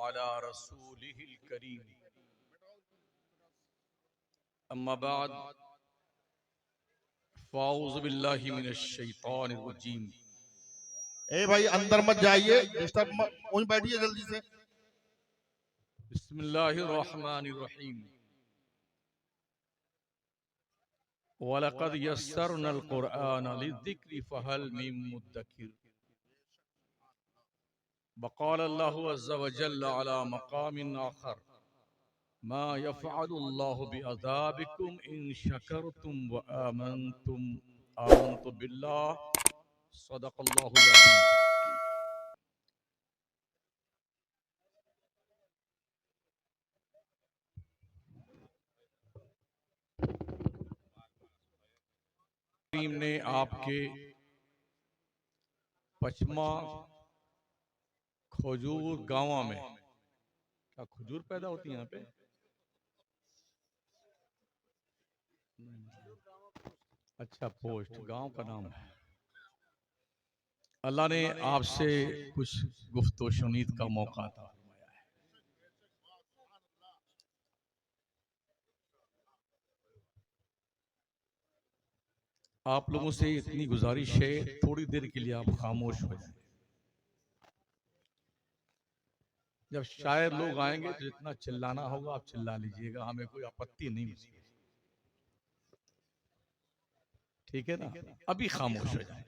अला रसूलिहिल करीम। अम्मा बाद फ़ाऊज़ु बिल्लाहि मिनश शैतानिर रजीम। ए भाई अंदर मत जाइए, डिस्टर्ब मत, वहीं बैठिए जल्दी से। बिस्मिल्लाहिर रहमानिर रहीम। वलक़द यस्सरनल क़ुरआन लिज़्ज़िक्रि फ़हल मिन मुद्दकिर। वक़ाल अल्लाहु अज़्ज़ा व जल्ला अला मक़ामिन आख़र मा यफ़अलुल्लाहु बिअज़ाबिकुम इन शकरतुम व आमनतुम। आमनतु बिल्लाह सदक़ल्लाहुल अज़ीम। करीम ने आपके पचमा खजूर गाँव में, क्या खजूर पैदा होती है यहाँ पे? अच्छा, पोस्ट गांव का नाम है। अल्लाह ने आपसे कुछ गुफ्तो शुनीद का मौका था। आप लोगों से इतनी गुजारिश है, थोड़ी देर के लिए आप खामोश हो जाएं। जब शायर लोग आएंगे तो जितना चिल्लाना होगा आप चिल्ला लीजिएगा, हमें कोई आपत्ति नहीं है, ठीक है ना? अभी खामोश हो जाए।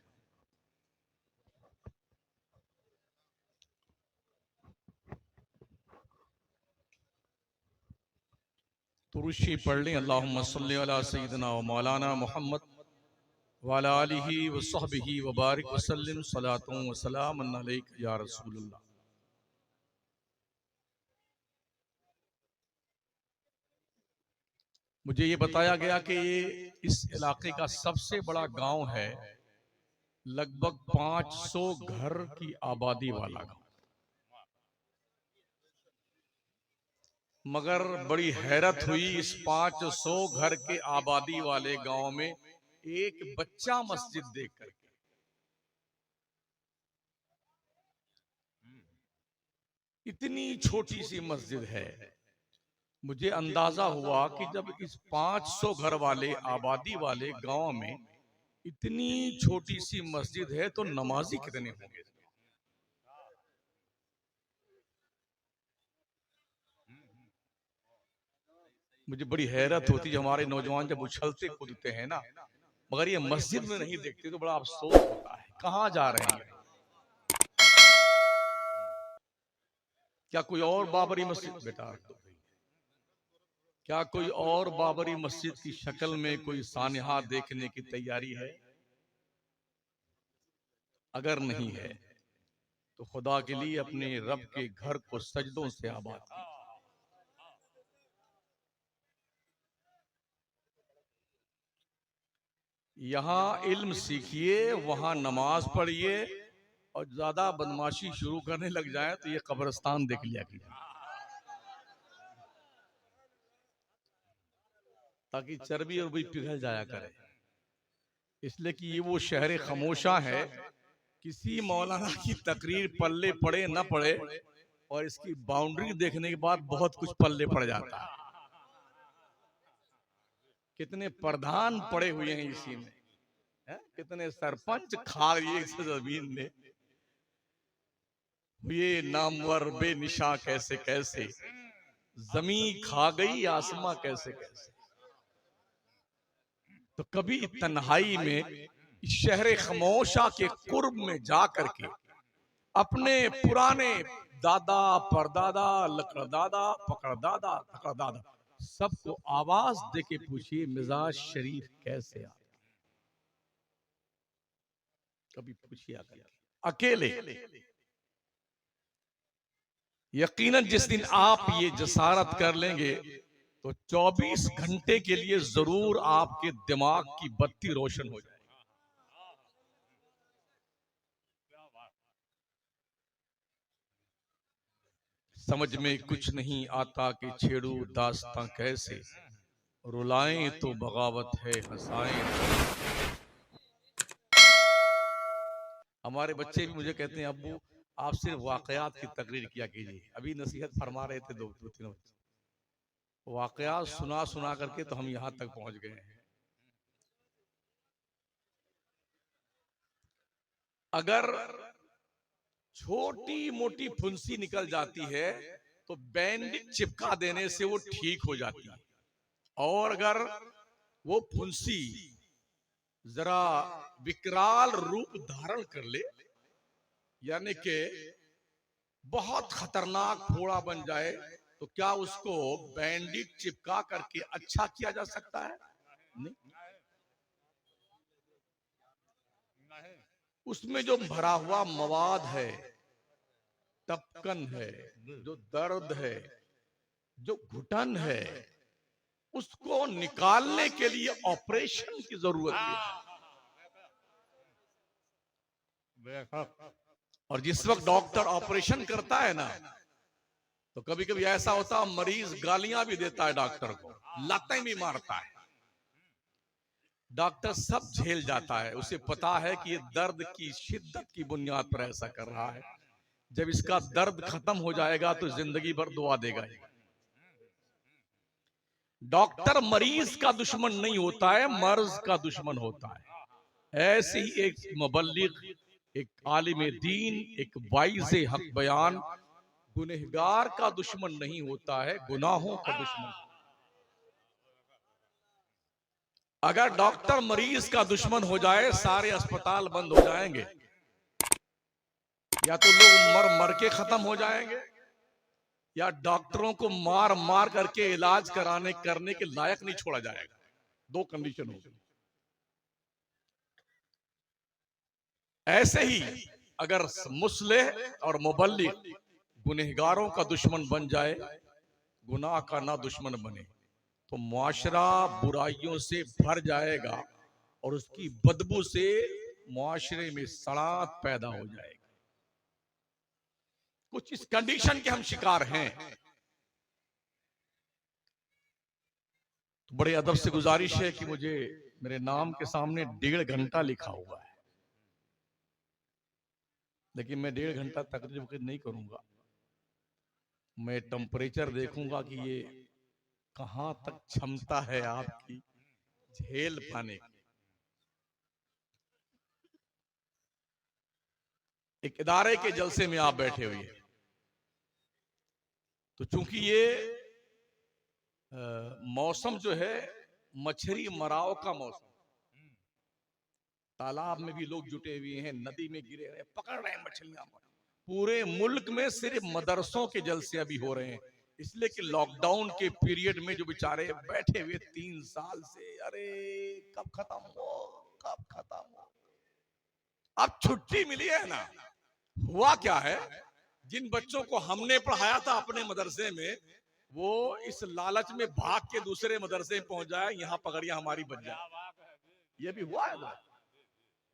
तुरुशी पढ़ लें। अल्लाहुम्मा सल्ली अला सय्यिदिना व मौलाना मुहम्मद व अला आलिहि व सहबिहि व बारिक व सल्लिम सलातुन व सलामुन अलैका या रसूलल्लाह। मुझे ये बताया गया कि ये इस इलाके का सबसे बड़ा गांव है, लगभग 500 घर की आबादी वाला गांव। मगर बड़ी हैरत हुई, इस 500 घर के आबादी वाले गांव में एक बच्चा मस्जिद देख कर, इतनी छोटी सी मस्जिद है। मुझे अंदाजा हुआ कि जब इस 500 घर वाले आबादी वाले गांव में इतनी छोटी सी मस्जिद है तो नमाजी कितने होंगे। मुझे बड़ी हैरत होती, हमारे नौजवान जब उछलते कूदते हैं ना, मगर ये मस्जिद में नहीं देखते तो बड़ा अफसोस होता है, कहाँ जा रहे हैं। क्या कोई और बाबरी मस्जिद, बेटा क्या कोई और बाबरी मस्जिद की शक्ल में कोई सानिहा देखने की तैयारी है? अगर नहीं है तो खुदा के लिए अपने रब के घर को सजदों से आबाद कीजिए। यहाँ इल्म सीखिए, वहां नमाज पढ़िए, और ज्यादा बदमाशी शुरू करने लग जाए तो ये कब्रिस्तान देख लिया कीजिए, ताकि चर्बी और भी पिघल जाया करे। इसलिए कि ये वो शहर खामोशा है, किसी मौलाना की तकरीर पल्ले पड़े न पड़े, और इसकी बाउंड्री देखने के बाद बहुत कुछ पल्ले पड़ जाता है। कितने प्रधान पड़े हुए हैं इसी में, है? कितने सरपंच खा लिए इस जमीन ने, ये नामवर बेनिशा कैसे कैसे, जमीन खा गई आसमां कैसे कैसे। तो कभी तन्हाई में इस शहर खामोशा के कुर्ब में जा करके अपने पुराने दादा परदादा लकड़दादा पकड़दादा तकड़दादा सबको आवाज देके पूछिए मिजाज शरीफ कैसे आ। कभी पूछिए अकेले। यकीनन जिस दिन आप ये जसारत कर लेंगे तो 24 घंटे के लिए जरूर आपके दिमाग की बत्ती रोशन हो जाएगी। समझ में कुछ नहीं आता कि छेड़ू दास्तां कैसे, रुलाएं तो बगावत है हंसाएं। हमारे बच्चे भी मुझे कहते हैं अब्बू आप सिर्फ वाकयात की तकरीर किया कीजिए। अभी नसीहत फरमा रहे थे दो तीन वाकयात सुना सुना करके तो हम यहां तक पहुंच गए हैं। अगर छोटी मोटी फुंसी निकल जाती है तो बैंडेज चिपका देने से वो ठीक हो जाती है, और अगर वो फुंसी जरा विकराल रूप धारण कर ले, यानी कि बहुत खतरनाक फोड़ा बन जाए, तो क्या उसको बैंडेज चिपका करके अच्छा किया जा सकता है? नहीं। उसमें जो भरा हुआ मवाद है, तपकन है, जो दर्द है, जो घुटन है, उसको निकालने के लिए ऑपरेशन की जरूरत है। और जिस वक्त डॉक्टर ऑपरेशन करता है ना, तो कभी कभी ऐसा होता है मरीज गालियां भी देता है डॉक्टर को, लातें भी मारता है। डॉक्टर सब झेल जाता है, उसे पता है कि ये दर्द की शिद्दत की बुनियाद पर ऐसा कर रहा है। जब इसका दर्द खत्म हो जाएगा तो जिंदगी भर दुआ देगा। डॉक्टर मरीज का दुश्मन नहीं होता है, मर्ज का दुश्मन होता है। ऐसे ही एक मुबल्लिग, एक आलिम दीन, एक वाइज हक बयान गुनहगार का दुश्मन नहीं होता है, गुनाहों का दुश्मन। अगर डॉक्टर मरीज का दुश्मन हो जाए, सारे अस्पताल बंद हो जाएंगे, या तो लोग मर मर के खत्म हो जाएंगे, या डॉक्टरों को मार मार करके इलाज करने के लायक नहीं छोड़ा जाएगा। दो कंडीशन होगी। ऐसे ही अगर मुस्लिह और मुबल्लिग गुनहगारों का दुश्मन बन जाए, गुनाह का ना दुश्मन बने, तो मुआशरा बुराइयों से भर जाएगा और उसकी बदबू से मुआशरे में सड़ात पैदा हो जाएगी। कुछ इस कंडीशन के हम शिकार हैं। तो बड़े अदब से गुजारिश है कि मुझे मेरे नाम के सामने 1.5 घंटा लिखा हुआ है, लेकिन मैं 1.5 घंटा तकरीर नहीं करूंगा। मैं टेम्परेचर देखूंगा कि ये कहां तक क्षमता है आपकी झेल पाने की। एक इदारे के जलसे में आप बैठे हुए हैं, तो चूंकि ये मौसम जो है मछली मराव का मौसम, तालाब में भी लोग जुटे हुए हैं, नदी में गिरे रहे, पकड़ रहे हैं मछलियां। पूरे मुल्क में सिर्फ मदरसों के जलसे अभी हो रहे हैं, इसलिए कि लॉकडाउन के पीरियड में जो बेचारे बैठे हुए 3 साल से, अरे कब खत्म हो, कब खत्म हो। अब छुट्टी मिली है ना। हुआ क्या है, जिन बच्चों को हमने पढ़ाया था अपने मदरसे में, वो इस लालच में भाग के दूसरे मदरसे में पहुंच जाए, यहां पगड़ियां हमारी बन जाए। ये भी हुआ है ना।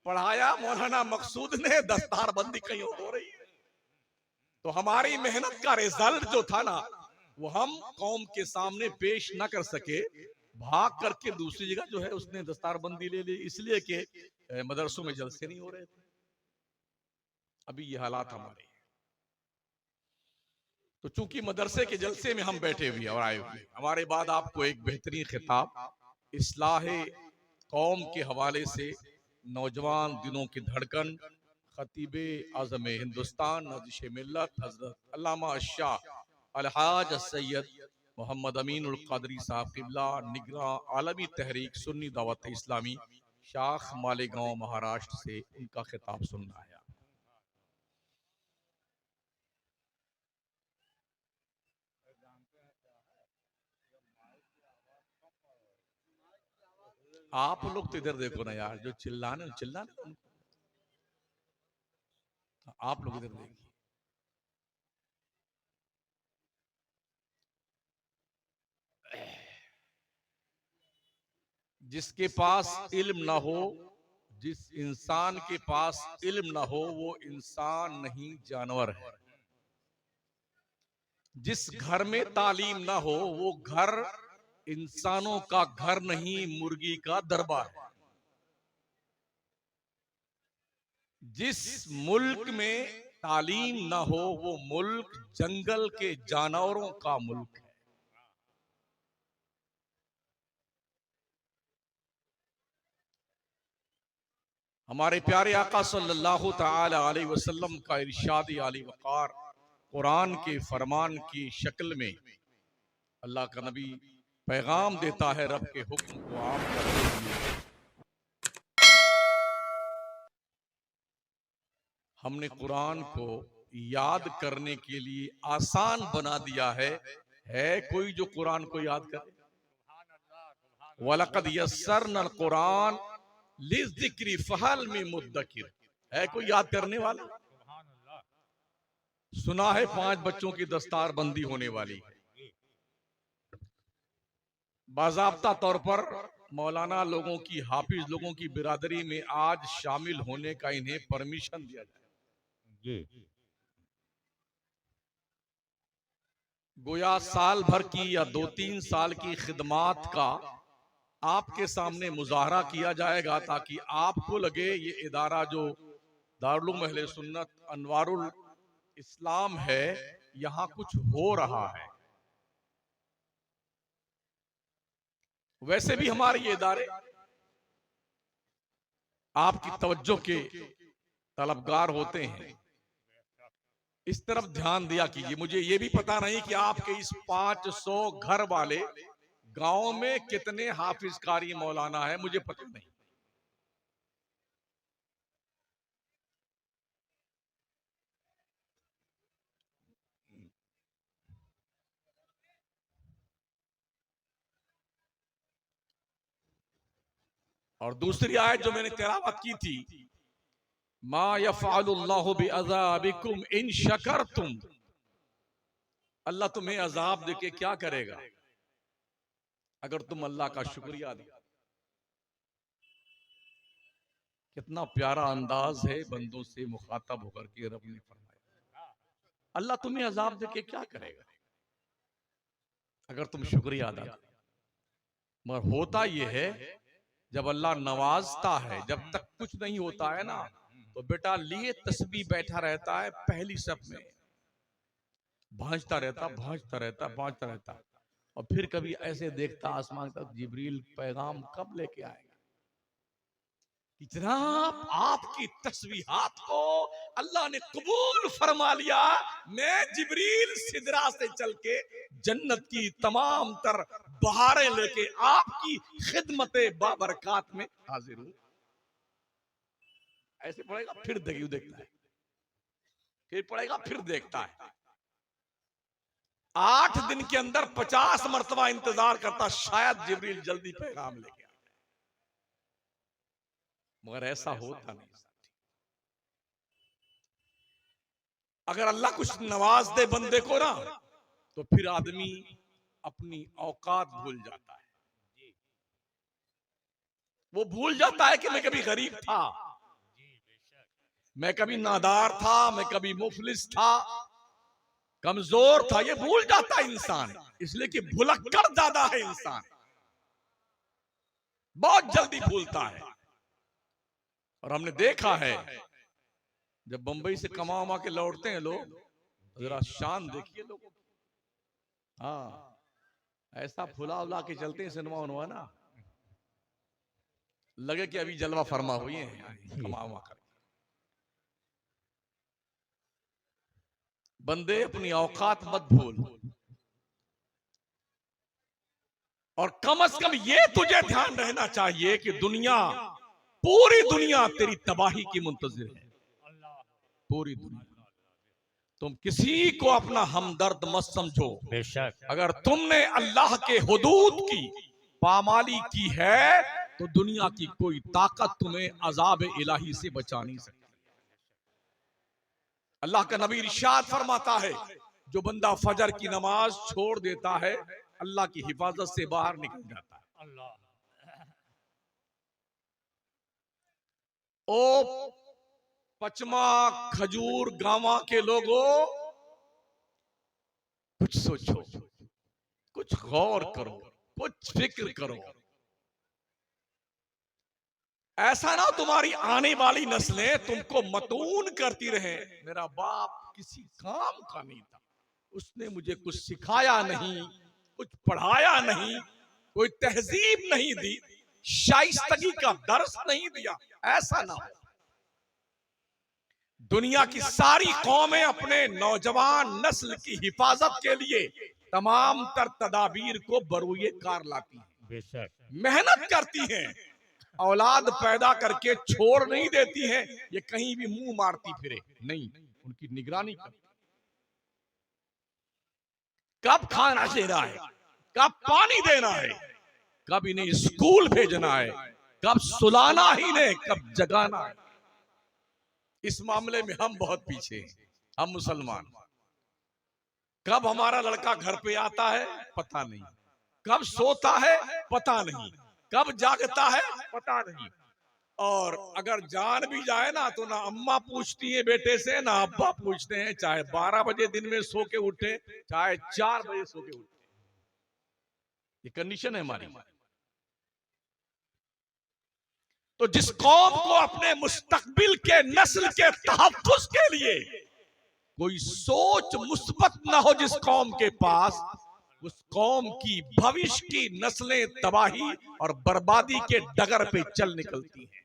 पढ़ाया मौलाना मकसूद ने, दस्तारबंदी कहीं हो रही है। तो हमारी मेहनत का रिजल्ट जो था ना, वो हम कौम के सामने पेश ना कर सके, भाग करके दूसरी जगह जो है उसने दस्तारबंदी ले ली, इसलिए कि मदरसों में जलसे नहीं हो रहे थे। अभी ये हालात हमारे हैं। तो चूंकि मदरसे के जलसे में हम बैठे हुए और आए हुए, हमारे बाद आपको एक बेहतरीन खिताब इस्लाह कौम के हवाले से नौजवान दिनों की धड़कन खतीब आज़म हिंदुस्तान नाजिश मिल्लत हजरत अल्लामा शाह अलहाज सैयद मोहम्मद अमीन उल क़ादरी साहब क़िबला निगरां आलमी तहरीक सुन्नी दावत इस्लामी शाख मालेगांव महाराष्ट्र से उनका खिताब सुनना है। आप लोग तो इधर देखो ना यार, जो चिल्लाने चिल्लाने, आप लोग इधर देखिए। जिसके पास इल्म ना हो, जिस इंसान के पास इल्म ना हो, वो इंसान नहीं जानवर है। जिस घर में तालीम ना हो, वो घर इंसानों का घर नहीं, मुर्गी का दरबार है। जिस मुल्क में तालीम ना हो वो मुल्क जंगल के जानवरों का मुल्क है। हमारे प्यारे आका सल्लल्लाहु ताला अलैहि वसल्लम का इरशाद आली वक़ार कुरान के फरमान की शक्ल में अल्लाह का नबी पैगाम देता है रब के हुक्म को आम करते हुए। हमने कुरान को याद करने के लिए आसान बना दिया है कोई जो कुरान को याद करे? वलक़द यस्सरनल कुरान लिज़्ज़िक्रि फ़हल मिन मुद्दकिर, है कोई याद करने वाला? सुना है 5 बच्चों की दस्तार बंदी होने वाली है। बाज़ाब्ता तौर पर मौलाना लोगों की, हाफिज लोगों की बिरादरी में आज शामिल होने का इन्हें परमिशन दिया जाए। गोया साल भर की या 2-3 साल की खिदमात का आपके सामने मुजाहरा किया जाएगा ताकि आपको लगे ये इदारा जो दारुल उलूम अहले सुन्नत अनवारुल इस्लाम है, यहां कुछ हो रहा है। वैसे भी हमारे ये इदारे आपकी तवज्जो के तलबगार होते हैं। इस तरफ ध्यान दिया कीजिए। मुझे ये भी पता नहीं कि आपके इस 500 घर वाले गांव में कितने हाफिज कारी मौलाना है, मुझे पता नहीं। और दूसरी आयत जो मैंने तिलावत की थी, मा यफ़अलुल्लाहु बिअज़ाबिकुम इन शकरतुम, अल्लाह तुम्हें अजाब देके क्या करेगा अगर तुम अल्लाह का शुक्रिया अदा। कितना प्यारा अंदाज है बंदों से मुखातब होकर के रब ने फरमाया, अल्लाह तुम्हें अजाब देके क्या करेगा अगर तुम शुक्रिया अदा करो। मगर होता यह है जब अल्लाह नवाजता है, जब तक कुछ नहीं होता है ना, तो बेटा लिए तस्बीह बैठा रहता है पहली सफ में, भांजता रहता, और फिर कभी ऐसे देखता आसमान तक, जिब्रील पैगाम कब लेके आएगा कि जनाब आपकी तस्बीहात को अल्लाह ने कबूल फरमा लिया, मैं जिब्रील सिदरा से चल के जन्नत की तमाम तर बहारें लेके आपकी खिदमत बाबरकात में हाजिर हूं। ऐसे पढ़ेगा फिर देखता है, फिर पढ़ेगा फिर देखता है। 8 दिन के अंदर 50 मरतबा इंतजार करता, शायद जिब्रील जल्दी पैगाम लेके आए, मगर ऐसा होता नहीं। अगर अल्लाह कुछ नवाज दे बंदे को ना, तो फिर आदमी अपनी औकात भूल जाता है। वो भूल जाता है कि मैं कभी गरीब था, मैं कभी नादार था, मैं कभी मुफलिस था, कमजोर था। ये भूल जाता है इंसान, इसलिए कि भुलक्कड़ ज्यादा है इंसान, बहुत जल्दी भूलता है। और हमने देखा है जब बंबई से कमा उमा के लौटते हैं लोग, जरा शान देखिए लोगों की। हाँ, ऐसा फुला उला के चलते हैं सिनेमा उनवा ना, लगे कि अभी जलवा फरमा हुई है कमा उमा कर। बंदे अपनी औकात मत भूल, और कम से कम ये तुझे ध्यान रहना चाहिए कि दुनिया, पूरी दुनिया तेरी तबाही की मुंतजिर है। पूरी दुनिया, तुम किसी को अपना हमदर्द मत समझो। बेशक अगर तुमने अल्लाह के हुदूद की पामाली की है तो दुनिया की कोई ताकत तुम्हें अजाब इलाही से बचा नहीं सकती। अल्लाह का नबी इरशाद फरमाता है, जो बंदा फजर की नमाज छोड़ देता है अल्लाह की हिफाजत से बाहर निकल जाता है। ओ पचमा खजूर गांवा के लोगों, कुछ सोचो, कुछ गौर करो, कुछ फिक्र करो। ऐसा ना तुम्हारी आने वाली नस्लें तुमको मतून करती रहे। मेरा बाप किसी काम का नहीं था, उसने मुझे कुछ सिखाया नहीं, कुछ पढ़ाया नहीं, कोई तहजीब नहीं दी, शाइस्तगी का दर्स नहीं दिया। ऐसा ना हो। दुनिया की सारी कौमें अपने नौजवान नस्ल की हिफाजत के लिए तमाम तर तदाबीर को बरूए कार लाती हैं, बेशक मेहनत करती हैं, औलाद पैदा करके छोड़ नहीं देती हैं ये कहीं भी मुंह मारती फिरे नहीं, उनकी निगरानी करती। कब खाना देना है, कब पानी देना है, कब इन्हें स्कूल भेजना है, कब सुलाना ही नहीं, कब जगाना है। इस मामले में हम बहुत पीछे हैं, हम मुसलमान। कब हमारा लड़का घर पे आता है पता नहीं, कब सोता है पता नहीं, कब जागता है पता नहीं। और अगर जान भी जाए ना तो ना अम्मा पूछती है बेटे से, ना अब्बा पूछते हैं, चाहे 12 बजे दिन में सो के उठे, चाहे 4 बजे सो के उठे। ये कंडीशन है हमारी। तो जिस कौम को अपने मुस्तकबिल के नस्ल के तहफ्फुज़ के लिए कोई सोच मुस्बत ना हो जिस कौम के पास, उस कौम की भविष्य की नस्लें तबाही और बर्बादी के डगर पे चल निकलती हैं।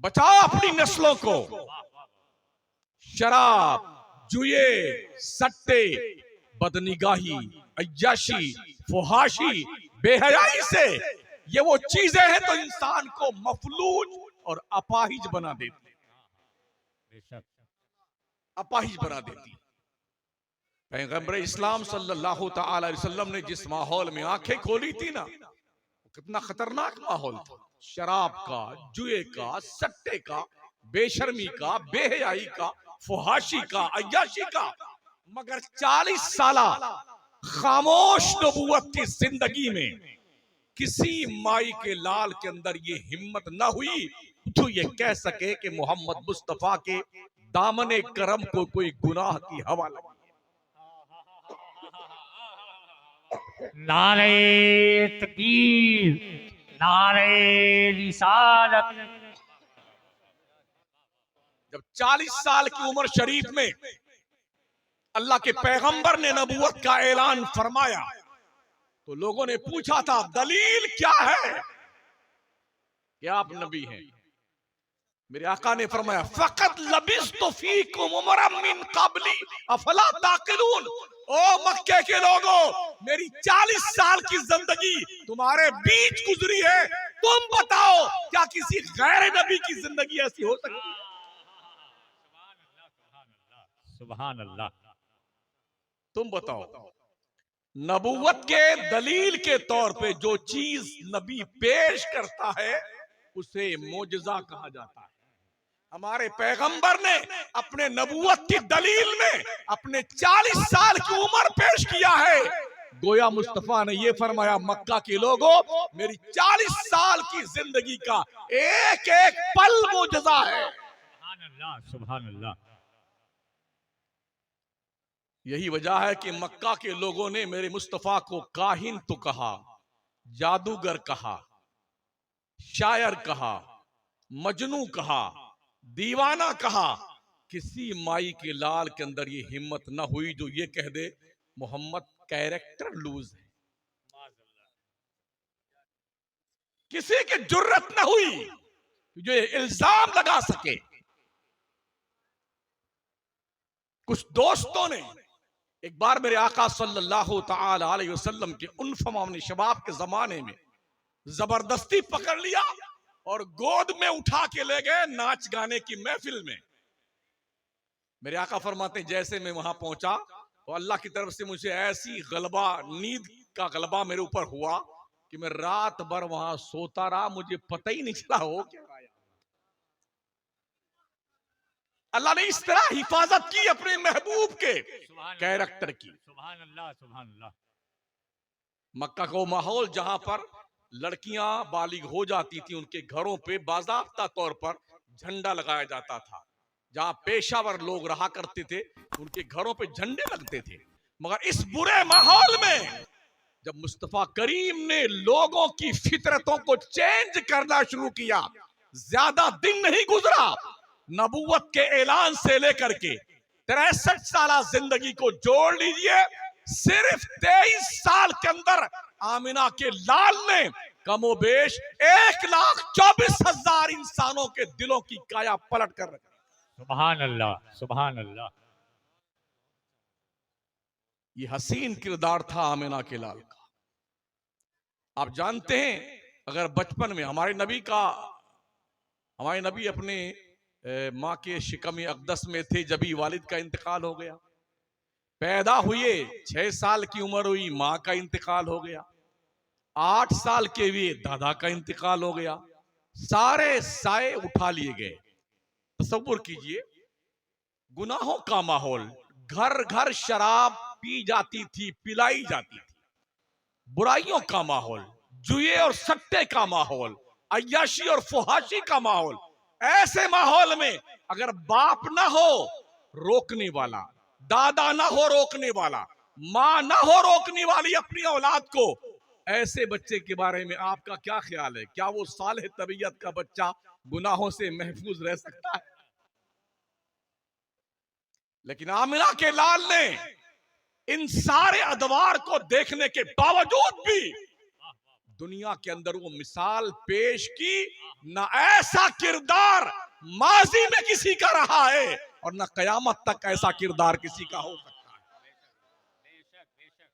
बचाओ अपनी नस्लों को शराब, जुए, सट्टे, बदनिगाही, अय्याशी, फुहाशी, बेहयाई से। ये वो चीजें हैं तो इंसान को मफलूज और अपाहिज बना देती, अपाहिज बना देती। पैगंबर इस्लाम सल्लल्लाहु ताला अलैहि वसल्लम ने जिस माहौल में आंखें खोली थी ना, कितना खतरनाक माहौल था। शराब का, जुए का, सट्टे का, बेशर्मी का, बेहयाई का, फुहाशी का, अय्याशी का। मगर 40 साला खामोश नबूवत की जिंदगी में किसी माई के लाल के अंदर ये हिम्मत ना हुई तो ये कह सके कि मोहम्मद मुस्तफा के दामने करम को कोई गुनाह की हवा लगी। नारे तकबीर, नारे रिसालत। जब 40 साल की उम्र शरीफ में अल्लाह के पैगंबर ने नबूवत का ऐलान फरमाया तो लोगों ने पूछा था दलील क्या है कि आप नबी हैं। मेरे आका ने फरमाया फकत लबिस्तु फीकुम उमरम मिन क़ब्ली अफला ताक़िलून। ओ मक्के के लोगों, मेरी 40 साल की जिंदगी तुम्हारे बीच गुजरी है, तुम बताओ क्या किसी गैर नबी की जिंदगी ऐसी हो सकती है? सुभान अल्लाह। तुम बताओ। नबूवत के दलील के तौर पे जो चीज नबी पेश करता है उसे मोजज़ा कहा जाता है। हमारे पैगंबर ने अपने नबूवत की दलील में अपने 40 साल की उम्र पेश किया है। गोया मुस्तफा ने यह फरमाया मक्का के लोगों, मेरी 40 साल की जिंदगी का एक एक पल मोजज़ा है। सुभान अल्लाह, सुभान अल्लाह। यही वजह है कि मक्का के लोगों ने मेरे मुस्तफा को काहिन तो कहा, जादूगर कहा, शायर कहा, मजनू कहा, दीवाना कहा। किसी माई के लाल के अंदर ये हिम्मत ना हुई जो ये कह दे मोहम्मद कैरेक्टर लूज है। किसी की जुर्रत ना हुई जो ये इल्जाम लगा सके। कुछ दोस्तों ने एक बार मेरे आका सल्लल्लाहु ताला अलैहि वसल्लम के उन फमाने शबाब के जमाने में जबरदस्ती पकड़ लिया और गोद में उठा के ले गए नाच गाने की महफिल में। मेरे आका फरमाते जैसे मैं वहां पहुंचा तो अल्लाह की तरफ से मुझे ऐसी गलबा, नींद का गलबा मेरे ऊपर हुआ कि मैं रात भर वहां सोता रहा, मुझे पता ही नहीं चला हो क्या। अल्लाह ने इस तरह हिफाजत की अपने महबूब के कैरेक्टर की। सुभान अल्लाह, सुभान अल्लाह। मक्का का माहौल जहां पर लड़कियां बालिग हो जाती थी उनके घरों पे बाज़ाब्ता तौर पर झंडा लगाया जाता था। जहां पेशावर लोग रहा करते थे उनके घरों पे झंडे लगते थे। मगर इस बुरे माहौल में जब मुस्तफा करीम ने लोगों की फितरतों को चेंज करना शुरू किया, ज्यादा दिन नहीं गुजरा नबूवत के ऐलान से लेकर के 63 साल जिंदगी को जोड़ लीजिए, सिर्फ 23 साल के अंदर आमिना के लाल ने कमोबेश 1,24,000 इंसानों के दिलों की काया पलट कर रखी। सुभान अल्लाह, सुभान अल्लाह। ये हसीन किरदार था आमिना के लाल का। आप जानते हैं, अगर बचपन में हमारे नबी अपने माँ के शिकम अक़दस में थे, जब ही वालिद का इंतकाल हो गया। पैदा हुए 6 साल की उम्र हुई, माँ का इंतकाल हो गया। 8 साल के हुए, दादा का इंतकाल हो गया। सारे साए उठा लिए गए। तसव्वुर कीजिए, गुनाहों का माहौल, घर घर शराब पी जाती थी, पिलाई जाती थी, बुराइयों का माहौल, जुए और सट्टे का माहौल, अय्याशी और फुहाशी का माहौल। ऐसे माहौल में अगर बाप ना हो रोकने वाला, दादा ना हो रोकने वाला, माँ ना हो रोकने वाली अपनी औलाद को, ऐसे बच्चे के बारे में आपका क्या ख्याल है? क्या वो सालेह तबीयत का बच्चा गुनाहों से महफूज रह सकता है? लेकिन आमिना के लाल ने इन सारे अदवार को देखने के बावजूद भी दुनिया के अंदर वो मिसाल पेश की, ना ऐसा किरदार माजी में किसी का रहा है और ना कयामत तक ऐसा किरदार किसी का हो सकता है। बेशक, बेशक,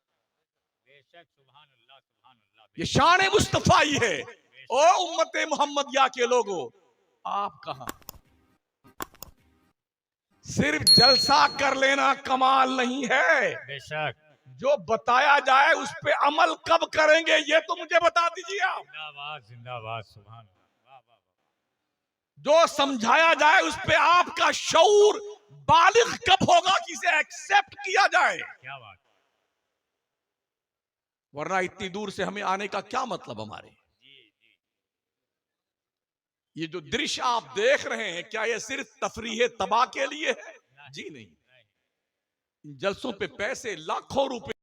बेशक। सुभान अल्लाह, सुभान अल्लाह। ये शान मुस्तफाई है। ओ उम्मत मोहम्मदिया के लोगों, आप कहां? सिर्फ जलसा कर लेना कमाल नहीं है, बेशक। जो बताया जाए उस पे अमल कब करेंगे ये तो मुझे बता दीजिए आप। जिंदाबाद, जिंदाबाद। सुभान अल्लाह। वाह, वाह, वाह। जो समझाया जाए उस पे आपका शऊर बालिग कब होगा कि इसे एक्सेप्ट किया जाए? क्या बात। वरना इतनी दूर से हमें आने का क्या मतलब हमारे? जी, जी। ये जो दृश्य आप देख रहे हैं, क्या ये सिर्फ तफरीह तबाह के लिए है? जी नहीं। इन जलसों पे पैसे लाखों रुपए